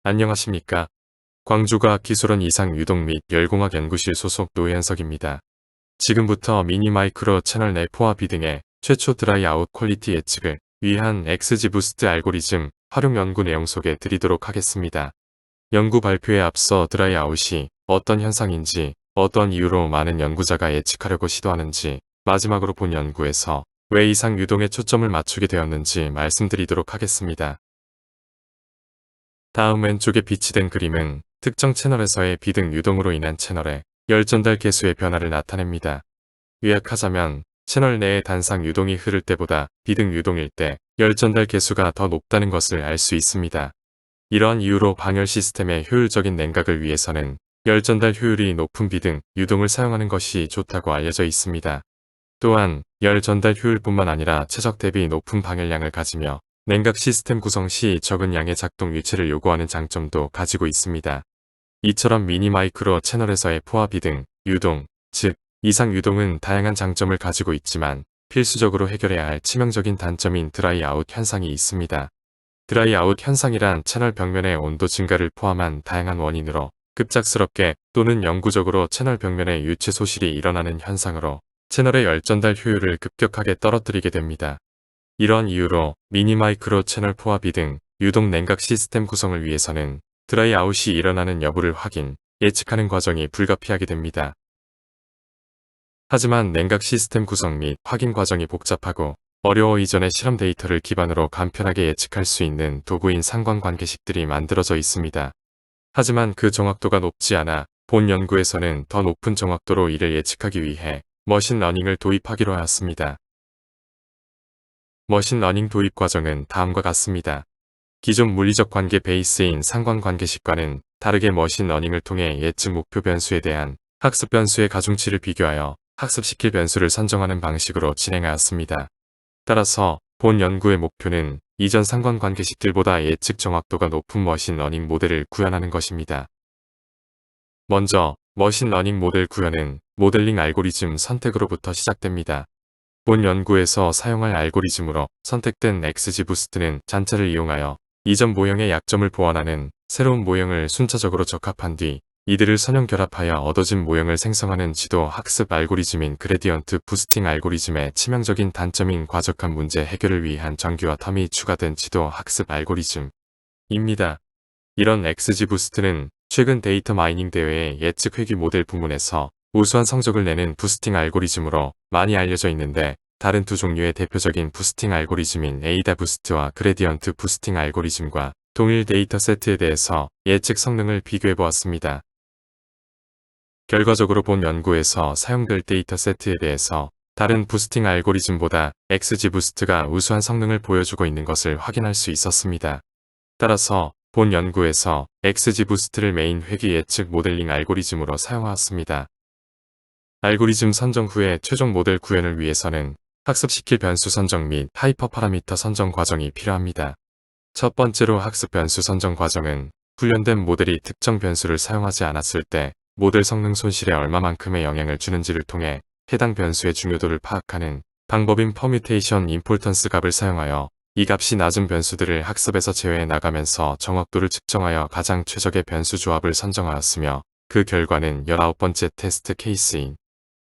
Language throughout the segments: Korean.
안녕하십니까. 광주과학기술원 이상유동 및 열공학연구실 소속 노현석입니다. 지금부터 미니 마이크로 채널 내 포화 비등의 최초 드라이 아웃 퀄리티 예측을 위한 XG 부스트 알고리즘 활용 연구 내용 소개 드리도록 하겠습니다. 연구 발표에 앞서 드라이 아웃이 어떤 현상인지, 어떤 이유로 많은 연구자가 예측하려고 시도하는지, 마지막으로 본 연구에서 왜 이상 유동에 초점을 맞추게 되었는지 말씀드리도록 하겠습니다. 다음 왼쪽에 비치된 그림은 특정 채널에서의 비등 유동으로 인한 채널의 열 전달 개수의 변화를 나타냅니다. 요약하자면 채널 내의 단상 유동이 흐를 때보다 비등 유동일 때 열 전달 개수가 더 높다는 것을 알 수 있습니다. 이러한 이유로 방열 시스템의 효율적인 냉각을 위해서는 열 전달 효율이 높은 비등 유동을 사용하는 것이 좋다고 알려져 있습니다. 또한 열 전달 효율뿐만 아니라 최적 대비 높은 방열량을 가지며 냉각 시스템 구성 시 적은 양의 작동 유체를 요구하는 장점도 가지고 있습니다. 이처럼 미니 마이크로 채널에서의 포화 비등, 유동, 즉 이상 유동은 다양한 장점을 가지고 있지만 필수적으로 해결해야 할 치명적인 단점인 드라이 아웃 현상이 있습니다. 드라이 아웃 현상이란 채널 벽면의 온도 증가를 포함한 다양한 원인으로 급작스럽게 또는 영구적으로 채널 벽면의 유체 소실이 일어나는 현상으로 채널의 열 전달 효율을 급격하게 떨어뜨리게 됩니다. 이러한 이유로 미니 마이크로 채널 포화 비등, 유동 냉각 시스템 구성을 위해서는 드라이 아웃이 일어나는 여부를 확인, 예측하는 과정이 불가피하게 됩니다. 하지만 냉각 시스템 구성 및 확인 과정이 복잡하고 어려워 이전의 실험 데이터를 기반으로 간편하게 예측할 수 있는 도구인 상관관계식들이 만들어져 있습니다. 하지만 그 정확도가 높지 않아 본 연구에서는 더 높은 정확도로 이를 예측하기 위해 머신러닝을 도입하기로 하였습니다. 머신러닝 도입 과정은 다음과 같습니다. 기존 물리적 관계 베이스인 상관관계식과는 다르게 머신러닝을 통해 예측 목표 변수에 대한 학습 변수의 가중치를 비교하여 학습시킬 변수를 선정하는 방식으로 진행하였습니다. 따라서 본 연구의 목표는 이전 상관관계식들보다 예측 정확도가 높은 머신러닝 모델을 구현하는 것입니다. 먼저 머신러닝 모델 구현은 모델링 알고리즘 선택으로부터 시작됩니다. 본 연구에서 사용할 알고리즘으로 선택된 XG 부스트는 잔차를 이용하여 이전 모형의 약점을 보완하는 새로운 모형을 순차적으로 적합한 뒤 이들을 선형 결합하여 얻어진 모형을 생성하는 지도 학습 알고리즘인 그레디언트 부스팅 알고리즘의 치명적인 단점인 과적한 문제 해결을 위한 정규화 텀이 추가된 지도 학습 알고리즘입니다. 이런 XG 부스트는 최근 데이터 마이닝 대회의 예측 회귀 모델 부문에서 우수한 성적을 내는 부스팅 알고리즘으로 많이 알려져 있는데 다른 두 종류의 대표적인 부스팅 알고리즘인 에이다 부스트와 그레디언트 부스팅 알고리즘과 동일 데이터 세트에 대해서 예측 성능을 비교해 보았습니다. 결과적으로 본 연구에서 사용될 데이터 세트에 대해서 다른 부스팅 알고리즘보다 XG 부스트가 우수한 성능을 보여주고 있는 것을 확인할 수 있었습니다. 따라서 본 연구에서 XG 부스트를 메인 회귀 예측 모델링 알고리즘으로 사용하였습니다. 알고리즘 선정 후에 최종 모델 구현을 위해서는 학습시킬 변수 선정 및 하이퍼 파라미터 선정 과정이 필요합니다. 첫 번째로 학습 변수 선정 과정은 훈련된 모델이 특정 변수를 사용하지 않았을 때 모델 성능 손실에 얼마만큼의 영향을 주는지를 통해 해당 변수의 중요도를 파악하는 방법인 퍼뮤테이션 임폴턴스 값을 사용하여 이 값이 낮은 변수들을 학습에서 제외해 나가면서 정확도를 측정하여 가장 최적의 변수 조합을 선정하였으며 그 결과는 19번째 테스트 케이스인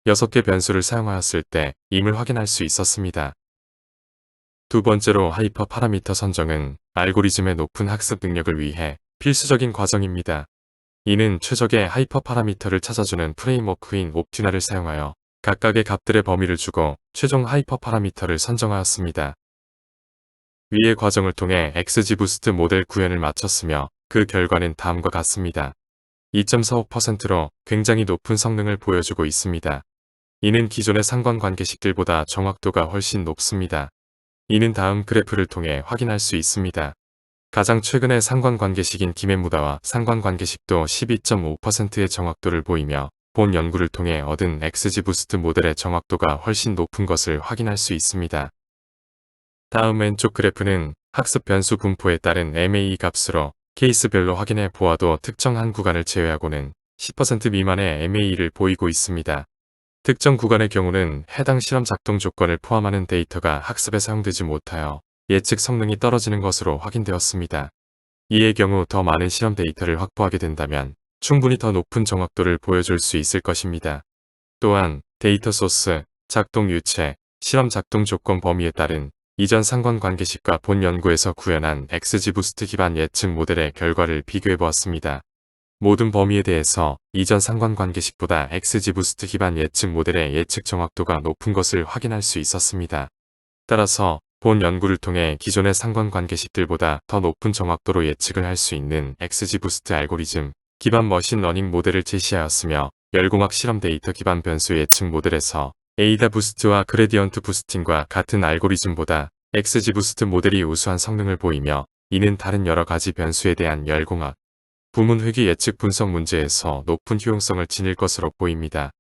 6개 변수를 사용하였을 때 임을 확인할 수 있었습니다. 두 번째로 하이퍼 파라미터 선정은 알고리즘의 높은 학습 능력을 위해 필수적인 과정입니다. 이는 최적의 하이퍼 파라미터를 찾아주는 프레임워크인 옵티나를 사용하여 각각의 값들의 범위를 주고 최종 하이퍼 파라미터를 선정하였습니다. 위의 과정을 통해 XG 부스트 모델 구현을 마쳤으며 그 결과는 다음과 같습니다. 2.45%로 굉장히 높은 성능을 보여주고 있습니다. 이는 기존의 상관관계식들보다 정확도가 훨씬 높습니다. 이는 다음 그래프를 통해 확인할 수 있습니다. 가장 최근의 상관관계식인 기메무다와 상관관계식도 12.5%의 정확도를 보이며 본 연구를 통해 얻은 XG 부스트 모델의 정확도가 훨씬 높은 것을 확인할 수 있습니다. 다음 왼쪽 그래프는 학습 변수 분포에 따른 MAE 값으로 케이스별로 확인해 보아도 특정한 구간을 제외하고는 10% 미만의 MAE를 보이고 있습니다. 특정 구간의 경우는 해당 실험 작동 조건을 포함하는 데이터가 학습에 사용되지 못하여 예측 성능이 떨어지는 것으로 확인되었습니다. 이의 경우 더 많은 실험 데이터를 확보하게 된다면 충분히 더 높은 정확도를 보여줄 수 있을 것입니다. 또한 데이터 소스, 작동 유체, 실험 작동 조건 범위에 따른 이전 상관관계식과 본 연구에서 구현한 XGBoost 기반 예측 모델의 결과를 비교해 보았습니다. 모든 범위에 대해서 이전 상관관계식보다 XGBoost 기반 예측 모델의 예측 정확도가 높은 것을 확인할 수 있었습니다. 따라서 본 연구를 통해 기존의 상관관계식들보다 더 높은 정확도로 예측을 할 수 있는 XGBoost 알고리즘 기반 머신러닝 모델을 제시하였으며 열공학 실험 데이터 기반 변수 예측 모델에서 에이다 부스트와 그레디언트 부스팅과 같은 알고리즘보다 XGBoost 모델이 우수한 성능을 보이며 이는 다른 여러 가지 변수에 대한 열공학 부문 회귀 예측 분석 문제에서 높은 효용성을 지닐 것으로 보입니다.